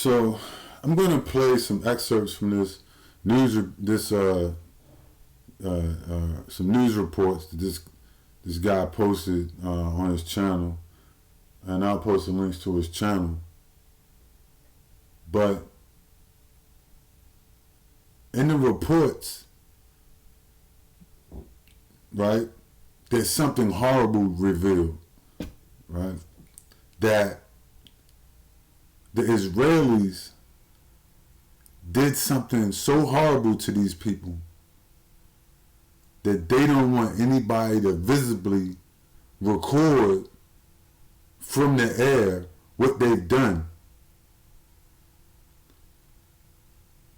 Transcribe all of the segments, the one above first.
So I'm going to play some excerpts from some news reports that this guy posted on his channel, and I'll post some links to his channel. But in the reports, right, there's something horrible revealed, right? That the Israelis did something so horrible to these people that they don't want anybody to visibly record from the air what they've done.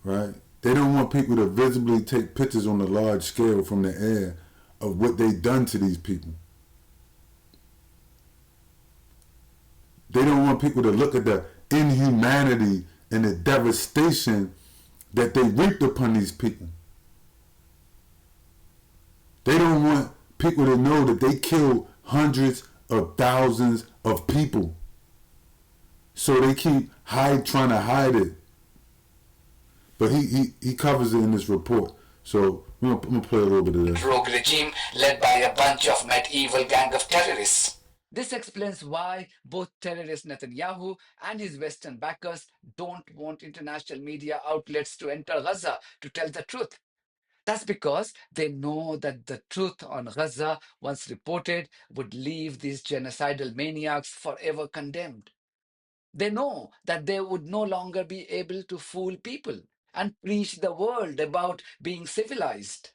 Right? They don't want people to visibly take pictures on a large scale from the air of what they've done to these people. They don't want people to look at the inhumanity and the devastation that they wreaked upon these people. They don't want people to know that they killed hundreds of thousands of people. So they keep trying to hide it. But he covers it in this report. So I'm gonna play a little bit of this. Rogue regime led by a bunch of medieval gang of terrorists. This explains why both terrorist Netanyahu and his Western backers don't want international media outlets to enter Gaza to tell the truth. That's because they know that the truth on Gaza, once reported, would leave these genocidal maniacs forever condemned. They know that they would no longer be able to fool people and preach the world about being civilized.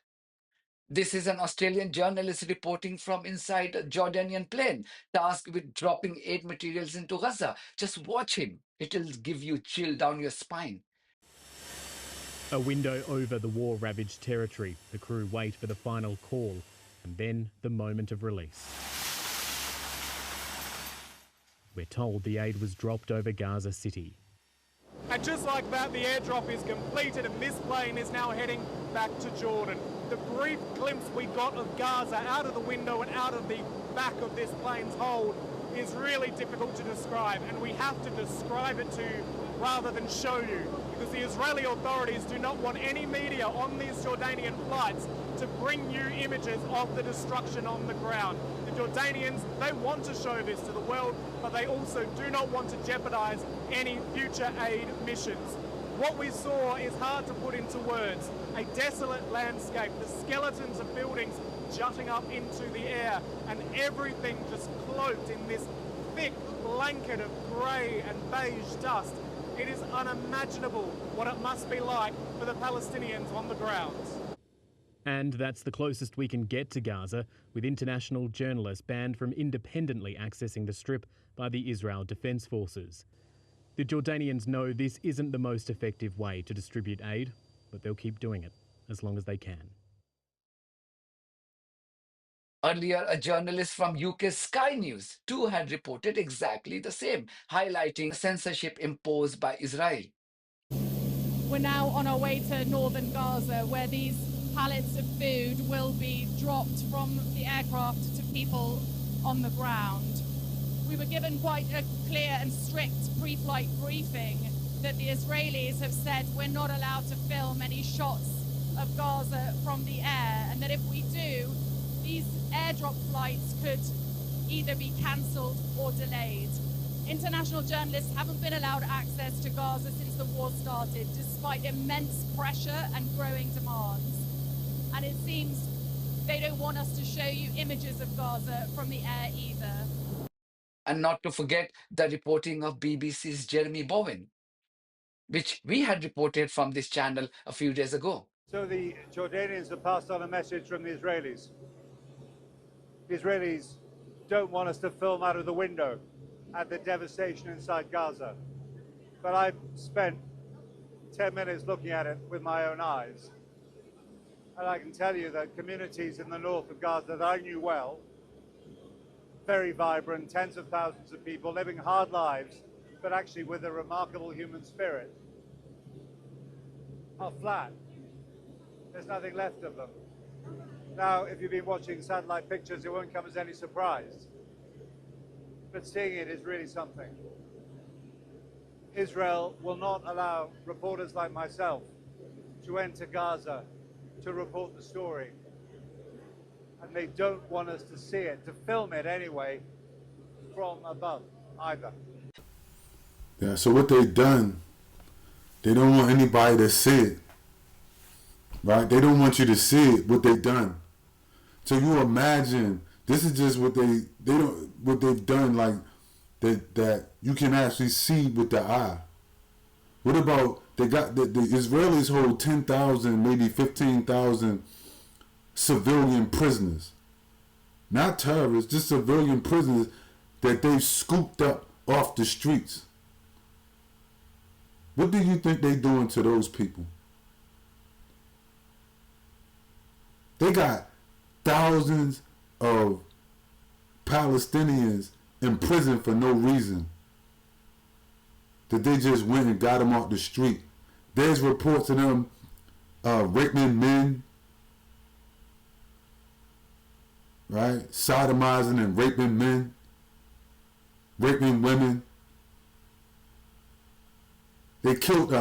This is an Australian journalist reporting from inside a Jordanian plane, tasked with dropping aid materials into Gaza. Just watch him. It'll give you chill down your spine. A window over the war-ravaged territory. The crew wait for the final call, and then the moment of release. We're told the aid was dropped over Gaza City. And just like that, the airdrop is completed and this plane is now heading back to Jordan. The brief glimpse we got of Gaza out of the window and out of the back of this plane's hold is really difficult to describe, and we have to describe it to you rather than show you, because the Israeli authorities do not want any media on these Jordanian flights to bring you images of the destruction on the ground. The Jordanians, they want to show this to the world, but they also do not want to jeopardize any future aid missions. What we saw is hard to put into words. A desolate landscape, the skeletons of buildings jutting up into the air, and everything just cloaked in this thick blanket of grey and beige dust. It is unimaginable what it must be like for the Palestinians on the ground. And that's the closest we can get to Gaza, with international journalists banned from independently accessing the Strip by the Israel Defense Forces. The Jordanians know this isn't the most effective way to distribute aid, but they'll keep doing it as long as they can. Earlier, a journalist from UK's Sky News too had reported exactly the same, highlighting censorship imposed by Israel. We're now on our way to northern Gaza, where these pallets of food will be dropped from the aircraft to people on the ground. We were given quite a clear and strict pre-flight briefing that the Israelis have said we're not allowed to film any shots of Gaza from the air, and that if we do, these airdrop flights could either be cancelled or delayed. International journalists haven't been allowed access to Gaza since the war started, despite immense pressure and growing demands. And it seems they don't want us to show you images of Gaza from the air either. And not to forget the reporting of BBC's Jeremy Bowen, which we had reported from this channel a few days ago. So the Jordanians have passed on a message from the Israelis. The Israelis don't want us to film out of the window at the devastation inside Gaza. But I've spent 10 minutes looking at it with my own eyes. And I can tell you that communities in the north of Gaza that I knew well, very vibrant, tens of thousands of people living hard lives, but actually with a remarkable human spirit, are flat. There's nothing left of them. Now, if you've been watching satellite pictures, it won't come as any surprise. But seeing it is really something. Israel will not allow reporters like myself to enter Gaza to report the story. And they don't want us to see it, to film it anyway, from above either. Yeah, so what they've done, they don't want anybody to see it. Right? They don't want you to see it, what they've done. So you imagine, this is just what what they've done, like that you can actually see with the eye. What about the Israelis hold 10,000, maybe 15,000 civilian prisoners, not terrorists, just civilian prisoners that they've scooped up off the streets. What do you think they're doing to those people? They got thousands of Palestinians in prison for no reason. That they just went and got them off the street. There's reports of them raping men, right? Sodomizing and raping men, raping women. They killed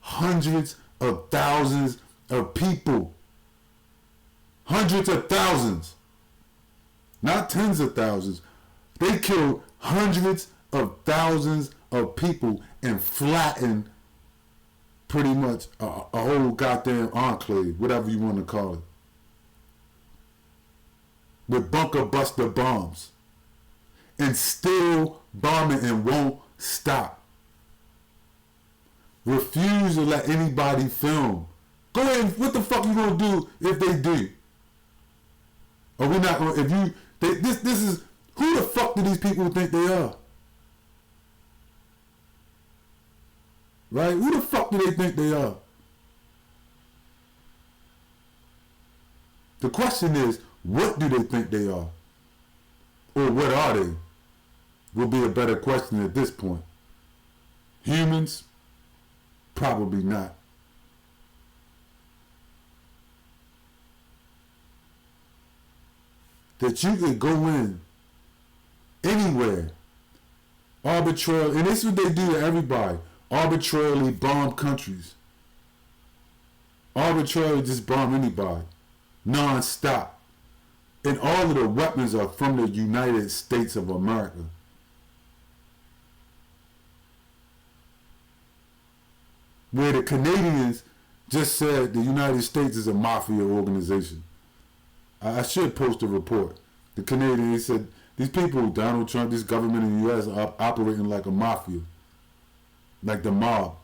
hundreds of thousands of people. Hundreds of thousands. Not tens of thousands. They killed hundreds of thousands of people and flattened pretty much a whole goddamn enclave, whatever you want to call it. With bunker buster bombs. And still bombing and won't stop. Refuse to let anybody film. Go ahead, what the fuck you gonna do if they do? Are we not gonna, if you, this is, who the fuck do these people think they are? Right? Who the fuck do they think they are? The question is, what do they think they are? Or what are they? Will be a better question at this point. Humans? Probably not. That you could go in anywhere, arbitrarily, and this is what they do to everybody, arbitrarily bomb countries. Arbitrarily just bomb anybody, non-stop. And all of the weapons are from the United States of America. Where the Canadians just said the United States is a mafia organization. I should post a report. The Canadians said, these people, Donald Trump, this government in the U.S. are operating like a mafia. Like the mob.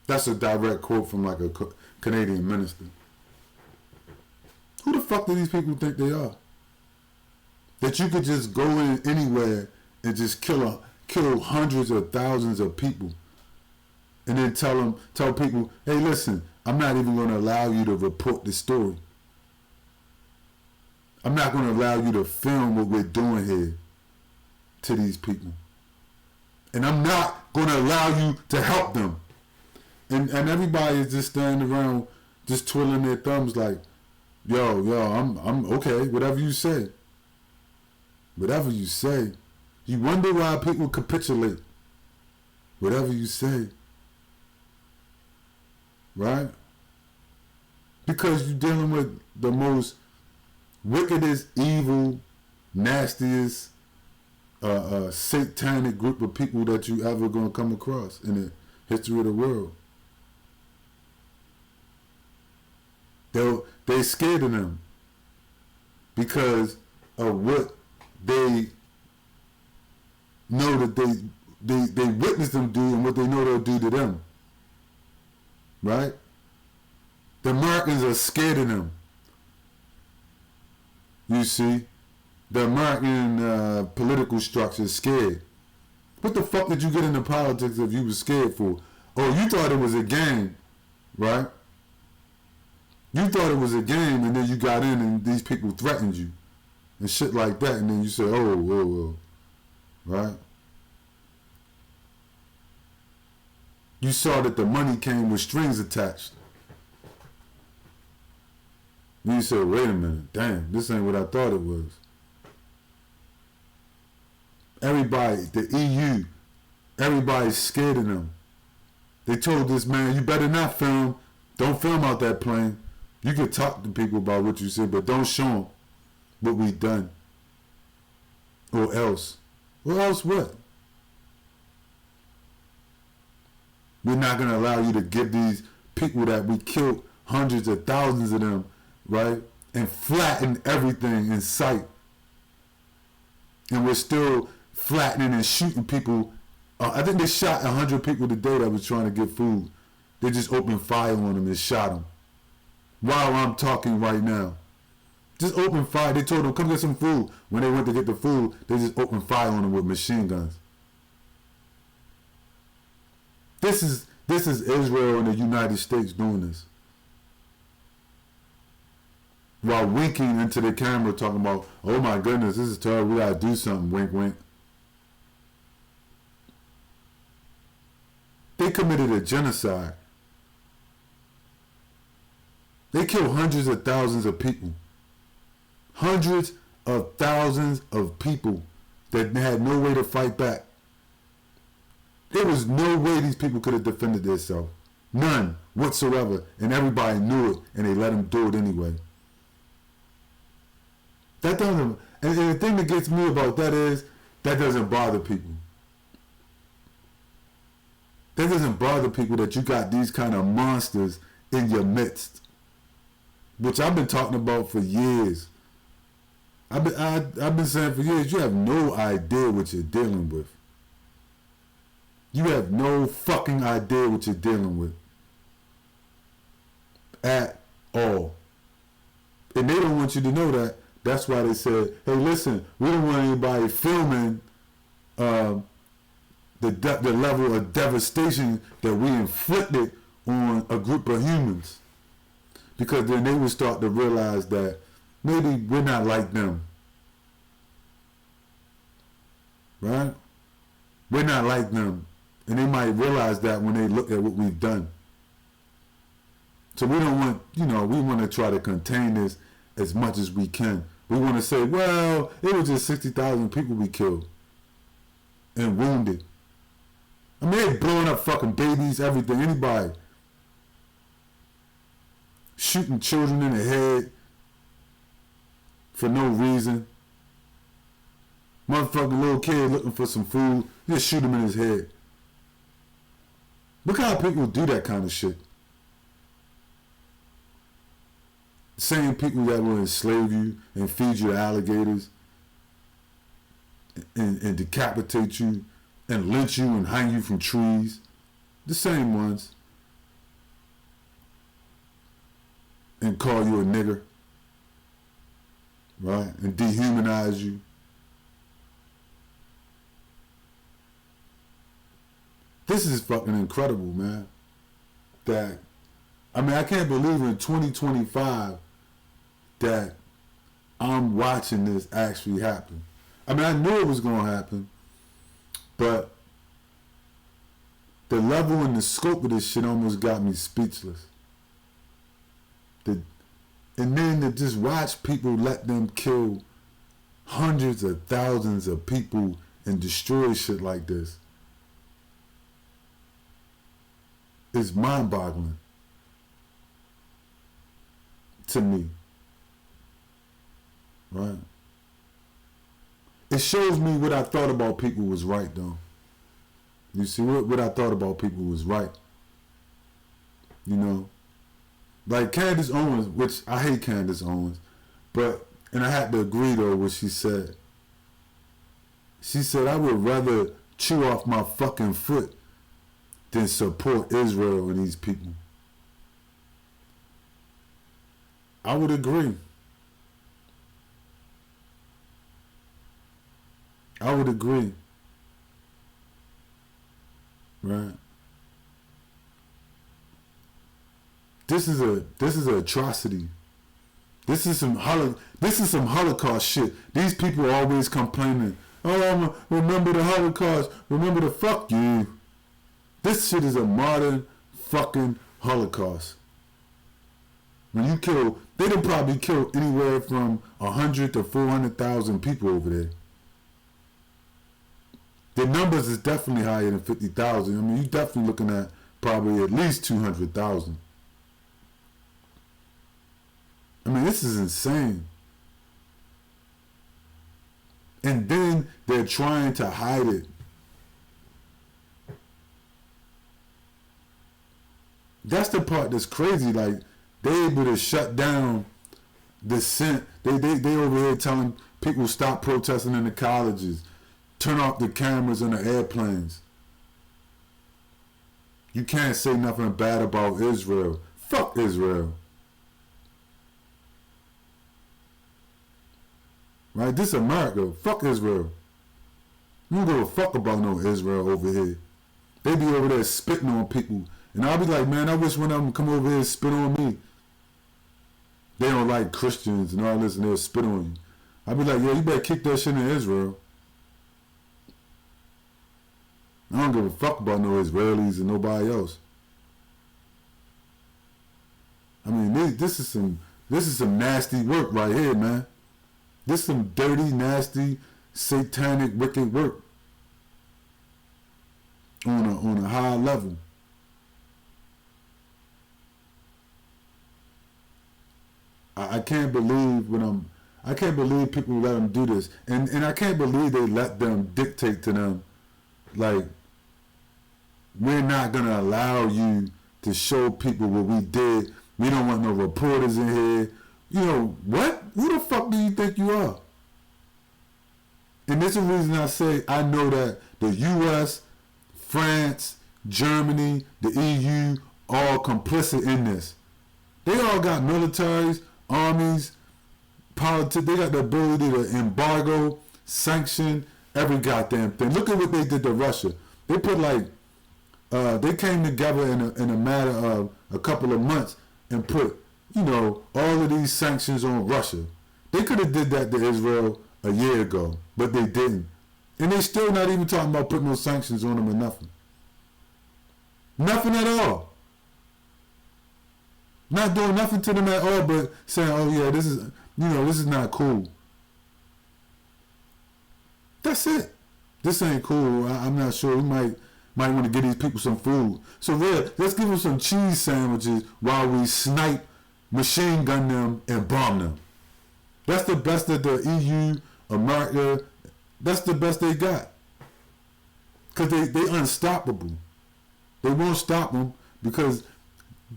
That's a direct quote from like a Canadian minister. Who the fuck do these people think they are? That you could just go in anywhere and just kill hundreds of thousands of people. And then tell people, hey, listen, I'm not even going to allow you to report the story. I'm not going to allow you to film what we're doing here to these people. And I'm not going to allow you to help them. And everybody is just standing around just twiddling their thumbs like, yo, I'm okay, whatever you say. Whatever you say. You wonder why people capitulate. Whatever you say. Right? Because you're dealing with the most wickedest, evil, nastiest, satanic group of people that you ever going to come across in the history of the world. They're scared of them because of what they know that they witness them do and what they know they'll do to them. Right? The Americans are scared of them. You see? The American political structure is scared. What the fuck did you get into politics if you were scared for? Oh, you thought it was a game, right? You thought it was a game and then you got in and these people threatened you and shit like that, and then you say, oh, whoa, right? You saw that the money came with strings attached. And you said, wait a minute, damn, this ain't what I thought it was. Everybody, the EU, everybody's scared of them. They told this man, you better not film. Don't film out that plane. You can talk to people about what you said, but don't show them what we done. Or else. Or else what? We're not going to allow you to give these people that we killed hundreds of thousands of them, right? And flatten everything in sight. And we're still flattening and shooting people. I think they shot 100 people today that was trying to get food. They just opened fire on them and shot them. While I'm talking right now. Just open fire. They told them, come get some food. When they went to get the food, they just opened fire on them with machine guns. This is Israel and the United States doing this. While winking into the camera talking about, oh my goodness, this is terrible, we gotta do something, wink wink. They committed a genocide. They killed hundreds of thousands of people. Hundreds of thousands of people that had no way to fight back. There was no way these people could have defended themselves. None whatsoever. And everybody knew it, and they let them do it anyway. That doesn't, and the thing that gets me about that is, that doesn't bother people. That doesn't bother people that you got these kind of monsters in your midst. Which I've been talking about for years. I've been saying for years, you have no idea what you're dealing with. You have no fucking idea what you're dealing with. At all. And they don't want you to know that. That's why they said, hey, listen, we don't want anybody filming the level of devastation that we inflicted on a group of humans. Because then they would start to realize that maybe we're not like them. Right? We're not like them. And they might realize that when they look at what we've done. So we don't want, we want to try to contain this as much as we can. We want to say, well, it was just 60,000 people we killed and wounded. I mean, they're blowing up fucking babies, everything, anybody. Shooting children in the head for no reason. Motherfucking little kid looking for some food, just shoot him in his head. Look how people do that kind of shit. Same people that will enslave you and feed you to alligators and decapitate you and lynch you and hang you from trees. The same ones. And call you a nigger. Right? And dehumanize you. This is fucking incredible, man. I can't believe in 2025 that I'm watching this actually happen. I knew it was going to happen, but the level and the scope of this shit almost got me speechless. And then to just watch people let them kill hundreds of thousands of people and destroy shit like this is mind-boggling to me. Right? It shows me what I thought about people was right, though. You see, what I thought about people was right. Like Candace Owens, which I hate Candace Owens, and I had to agree, though, what she said. She said, I would rather chew off my fucking foot than support Israel and these people. I would agree. I would agree. Right? This is an atrocity. This is some Holocaust shit. These people are always complaining. Oh, remember the Holocaust. Remember the fuck you. This shit is a modern fucking Holocaust. When you kill, they done probably killed anywhere from 100 to 400,000 people over there. the numbers is definitely higher than 50,000. I mean, you're definitely looking at probably at least 200,000. I mean, this is insane. And then they're trying to hide it. That's the part that's crazy. Like, they able to shut down dissent. They over here telling people stop protesting in the colleges, turn off the cameras in the airplanes. You can't say nothing bad about Israel. Fuck Israel. Right? This is America. Fuck Israel. You don't give a fuck about no Israel over here. They be over there spitting on people. And I'll be like, man, I wish one of them come over here and spit on me. They don't like Christians and all this, and they'll spit on you. I'll be like, yeah, you better kick that shit in Israel. I don't give a fuck about no Israelis and nobody else. I mean, this is some nasty work right here, man. This is some dirty, nasty, satanic, wicked work on a high level. I can't believe I can't believe people let them do this, and I can't believe they let them dictate to them, like, we're not gonna allow you to show people what we did. We don't want no reporters in here. You know what? Who the fuck do you think you are? And this is the reason I say I know that the U.S., France, Germany, the EU, all complicit in this. They all got militaries, armies, politics. They got the ability to embargo, sanction every goddamn thing. Look at what they did to Russia. They put they came together in a matter of a couple of months and put, all of these sanctions on Russia. They could have did that to Israel a year ago, but they didn't. And they still not even talking about putting no sanctions on them or nothing. Nothing at all. Not doing nothing to them at all, but saying, oh yeah, this is not cool. That's it. This ain't cool. I'm not sure. We might want to give these people some food. So let's give them some cheese sandwiches while we snipe, machine gun them, and bomb them. That's the best that the EU, America, that's the best they got. Because they unstoppable. They won't stop them because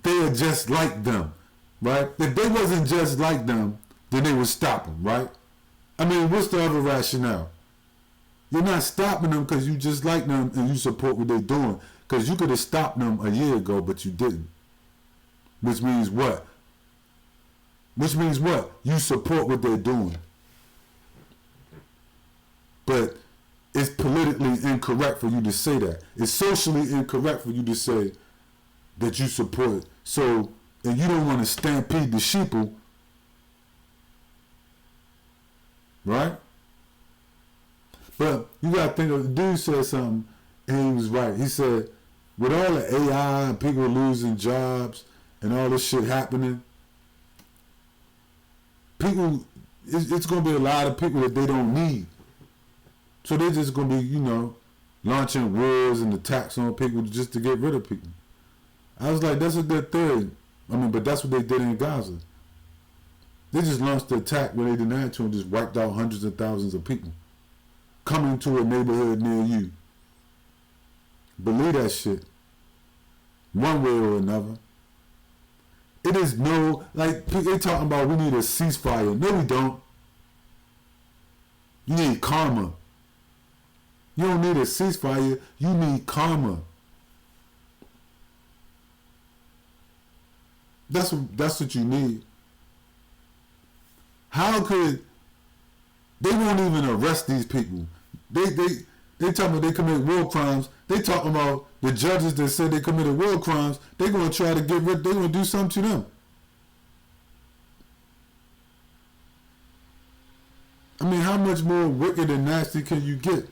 they are just like them, right? If they wasn't just like them, then they would stop them, right? I mean, what's the other rationale? You're not stopping them because you just like them and you support what they're doing. Because you could have stopped them a year ago, but you didn't. Which means what? You support what they're doing. But it's politically incorrect for you to say that. It's socially incorrect for you to say that you support it. So, and you don't want to stampede the sheeple, right? But you got to think of, the dude said something, and he was right. He said, with all the AI and people losing jobs and all this shit happening, it's going to be a lot of people that they don't need. So they're just going to be, launching wars and attacks on people just to get rid of people. I was like, that's a good theory. I mean, but that's what they did in Gaza. They just launched the attack where they didn't have to and just wiped out hundreds of thousands of people coming to a neighborhood near you. Believe that shit. One way or another. It is they talking about we need a ceasefire. No, we don't. You need karma. You don't need a ceasefire. You need karma. That's what you need. How could they won't even arrest these people? They talking about they commit war crimes. They talking about the judges that said they committed war crimes. They gonna try to get rid. They gonna do something to them. I mean, how much more wicked and nasty can you get?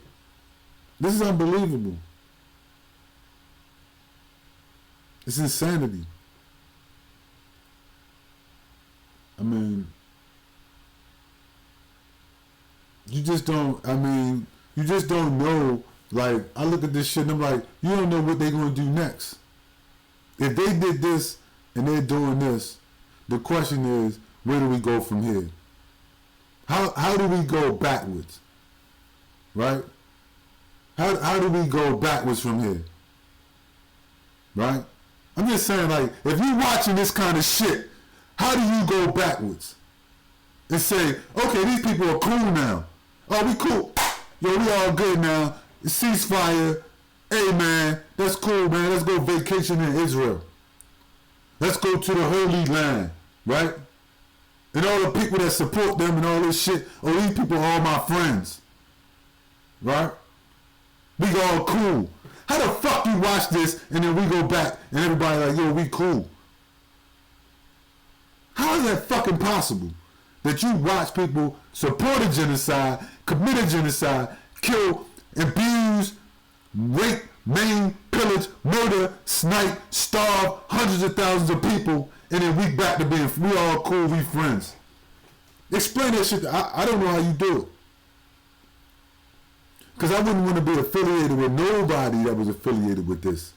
This is unbelievable. It's insanity. I mean, you just don't know Like, I look at this shit and I'm like, you don't know what they're going to do next. If they did this and they're doing this, the question is, where do we go from here? How do we go backwards? Right? How do we go backwards from here? Right? I'm just saying, like, if you're watching this kind of shit, how do you go backwards? And say, okay, these people are cool now. Oh, we cool. Yo, we all good now. Ceasefire. Hey, man, that's cool, man. Let's go vacation in Israel. Let's go to the Holy Land, right? And all the people that support them and all this shit, oh, these people are all my friends. Right? We all cool. How the fuck you watch this and then we go back and everybody like, yo, we cool? How is that fucking possible? That you watch people support a genocide, commit a genocide, kill, abuse, rape, maim, pillage, murder, snipe, starve hundreds of thousands of people, and then we back to being, we all cool, we friends. Explain that shit. I don't know how you do it. Because I wouldn't want to be affiliated with nobody that was affiliated with this.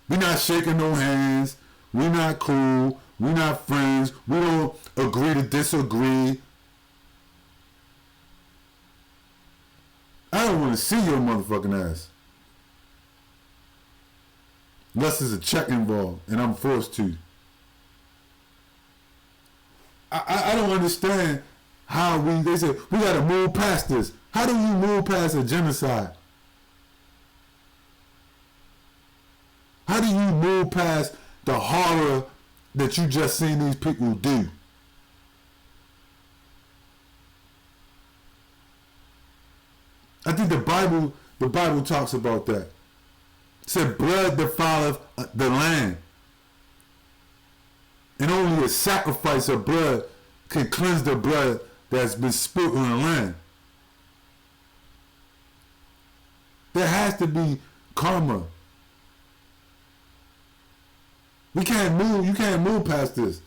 We're not shaking no hands. We're not cool. We're not friends. We don't agree to disagree. I don't want to see your motherfucking ass. Unless there's a check involved and I'm forced to. I don't understand how they say, we got to move past this. How do you move past a genocide? How do you move past the horror that you just seen these people do? I think the Bible talks about that. It said blood defileth the land. And only a sacrifice of blood can cleanse the blood that's been spilled on the land. There has to be karma. You can't move past this.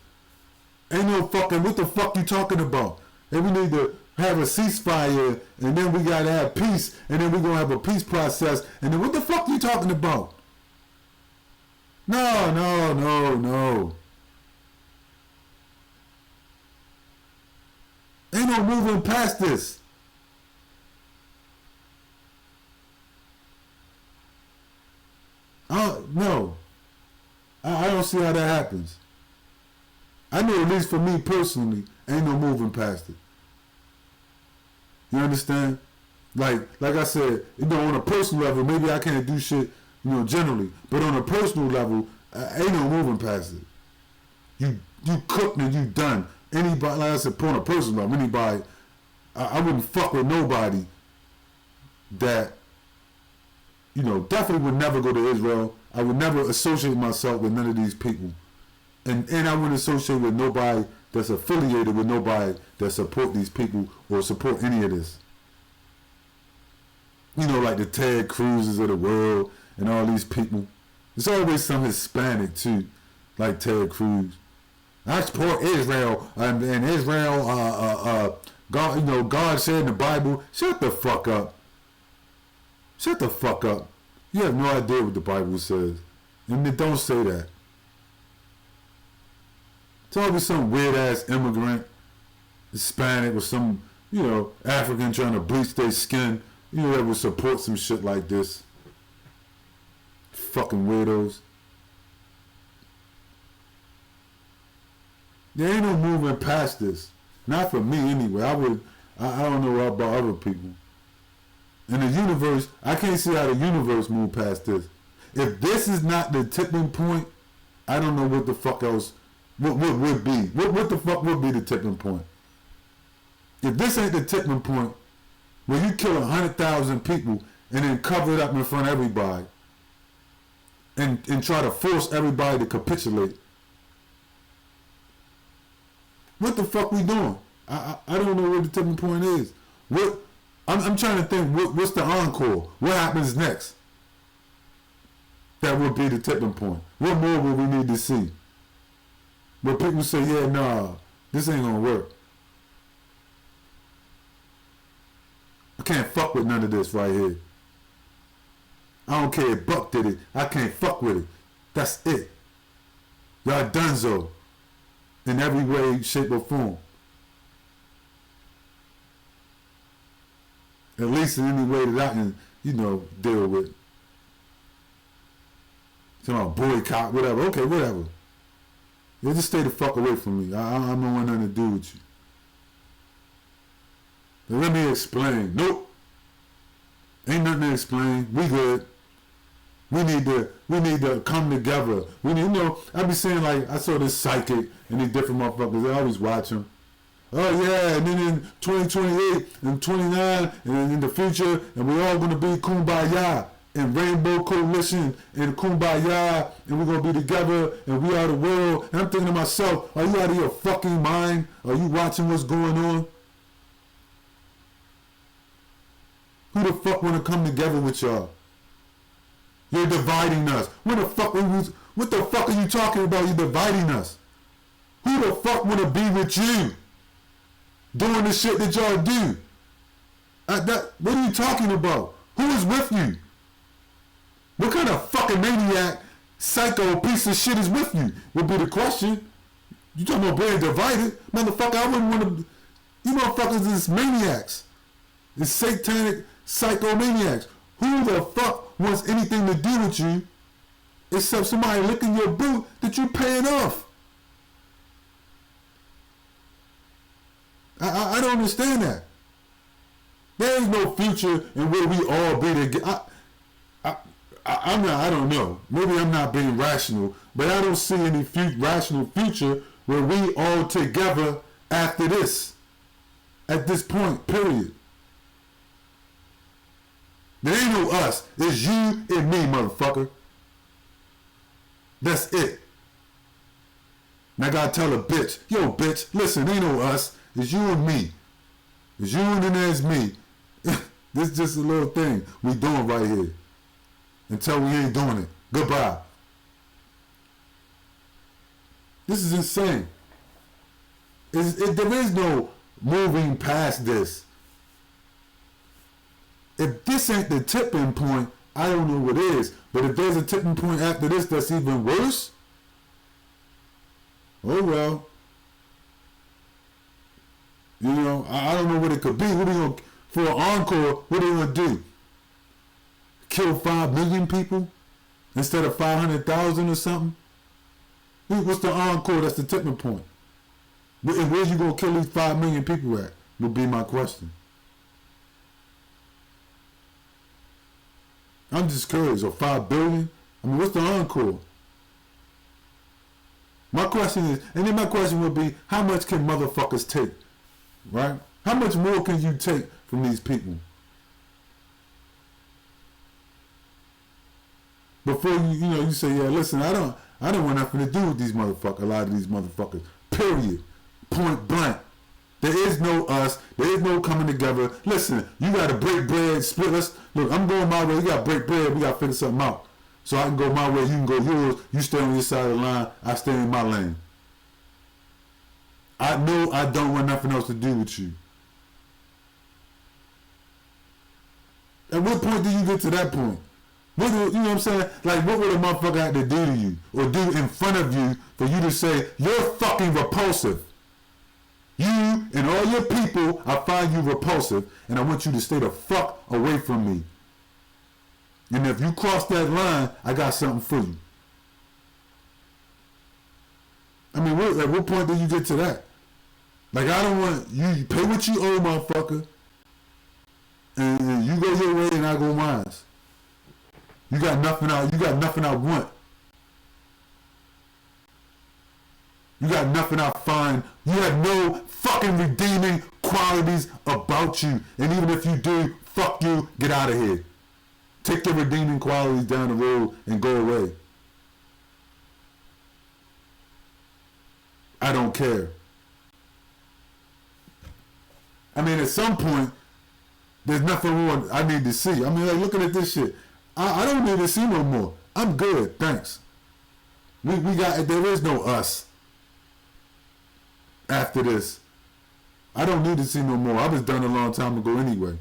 Ain't no fucking, what the fuck you talking about? And we need to have a ceasefire, and then we gotta have peace, and then we're gonna have a peace process, and then what the fuck you talking about? No. Ain't no moving past this. No. I don't see how that happens. I know, at least for me personally, ain't no moving past it. You understand? Like I said, on a personal level, maybe I can't do shit, generally. But on a personal level, ain't no moving past it. You cooked and you done. Anybody, like I said, on a personal level, anybody, I wouldn't fuck with nobody that, definitely would never go to Israel. I would never associate myself with none of these people. And I wouldn't associate with nobody that's affiliated with nobody that support these people or support any of this. Like the Ted Cruzes of the world and all these people. There's always some Hispanic too, like Ted Cruz. I support Israel and Israel. God, God said in the Bible, shut the fuck up. Shut the fuck up. You have no idea what the Bible says, and it don't say that. It's always some weird ass immigrant, Hispanic or some, African trying to bleach their skin, that would support some shit like this. Fucking weirdos. There ain't no moving past this. Not for me anyway. I don't know about other people. In the universe, I can't see how the universe move past this. If this is not the tipping point, I don't know what the fuck else, what would be. What the fuck would be the tipping point? If this ain't the tipping point, where you kill 100,000 people and then cover it up in front of everybody and try to force everybody to capitulate, what the fuck we doing? I don't know what the tipping point is. I'm trying to think, what's the encore? What happens next? That would be the tipping point. What more would we need to see? Where people say, yeah, nah, this ain't gonna work. I can't fuck with none of this right here. I don't care if Buck did it. I can't fuck with it. That's it. Y'all donezo. In every way, shape, or form. At least in any way that I can, deal with. Talking about boycott, whatever. Okay, whatever. Yeah, just stay the fuck away from me. I don't want nothing to do with you. Now let me explain. Nope. Ain't nothing to explain. We good. We need to come together. We need, I be saying, like, I saw this psychic and these different motherfuckers. I always watch them. Oh yeah, and then in 2028 and 29 and in the future, and we're all gonna be kumbaya and rainbow coalition and kumbaya, and we're gonna be together and we are the world. And I'm thinking to myself, are you out of your fucking mind? Are you watching what's going on? Who the fuck wanna come together with y'all? You're dividing us. What the fuck are you talking about? You're dividing us. Who the fuck wanna be with you? Doing the shit that y'all do. What are you talking about? Who is with you? What kind of fucking maniac, psycho piece of shit is with you? Would be the question. You talking about being divided? Motherfucker, I wouldn't want to... You motherfuckers is maniacs. It's satanic psychomaniacs. Who the fuck wants anything to do with you except somebody licking your boot that you're paying off? I don't understand that. There is no future in where we all be together. I don't know. Maybe I'm not being rational, but I don't see any rational future where we all together after this. At this point, period. There ain't no us. It's you and me, motherfucker. That's it. And I gotta tell a bitch, yo bitch, listen, ain't no us. It's you and me. It's you and then there's me. This is just a little thing we doing right here. Until we ain't doing it. Goodbye. This is insane. There is no moving past this. If this ain't the tipping point, I don't know what is. But if there's a tipping point after this that's even worse, oh well. I don't know what it could be. What are you gonna, for an encore, what are you gonna do? Kill 5 million people instead of 500,000 or something? What's the encore? That's the tipping point. And where's you gonna kill these 5 million people at? Would be my question. I'm just curious. Or 5 billion? I mean, what's the encore? My question is, and then my question would be, how much can motherfuckers take? Right? How much more can you take from these people? Before you say, yeah, listen, I don't want nothing to do with these motherfuckers, a lot of these motherfuckers. Period. Point blank. There is no us. There is no coming together. Listen, you gotta break bread, split us. Look, I'm going my way. You gotta break bread. We gotta figure something out. So I can go my way, you can go yours. You stay on your side of the line. I stay in my lane. I know I don't want nothing else to do with you. At what point do you get to that point? You know what I'm saying? Like, what would a motherfucker have to do to you or do in front of you for you to say, you're fucking repulsive? You and all your people, I find you repulsive, and I want you to stay the fuck away from me. And if you cross that line, I got something for you. I mean, at what point do you get to that? Like, I don't want you pay what you owe, motherfucker, and you go your way and I go mine. You got nothing I want. You got nothing I find. You have no fucking redeeming qualities about you. And even if you do, fuck you, get out of here. Take your redeeming qualities down the road and go away. I don't care. I mean, at some point, there's nothing more I need to see. I mean, like, looking at this shit, I don't need to see no more. I'm good, thanks. There is no us after this. I don't need to see no more. I was done a long time ago anyway.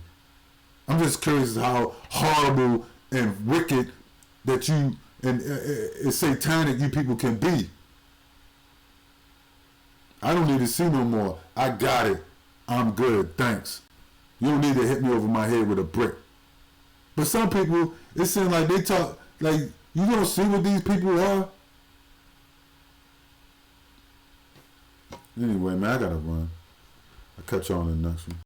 I'm just curious how horrible and wicked that you and satanic you people can be. I don't need to see no more. I got it. I'm good. Thanks. You don't need to hit me over my head with a brick. But some people, it seems like they talk like, you don't see what these people are. Anyway, man, I gotta run. I'll catch you on the next one.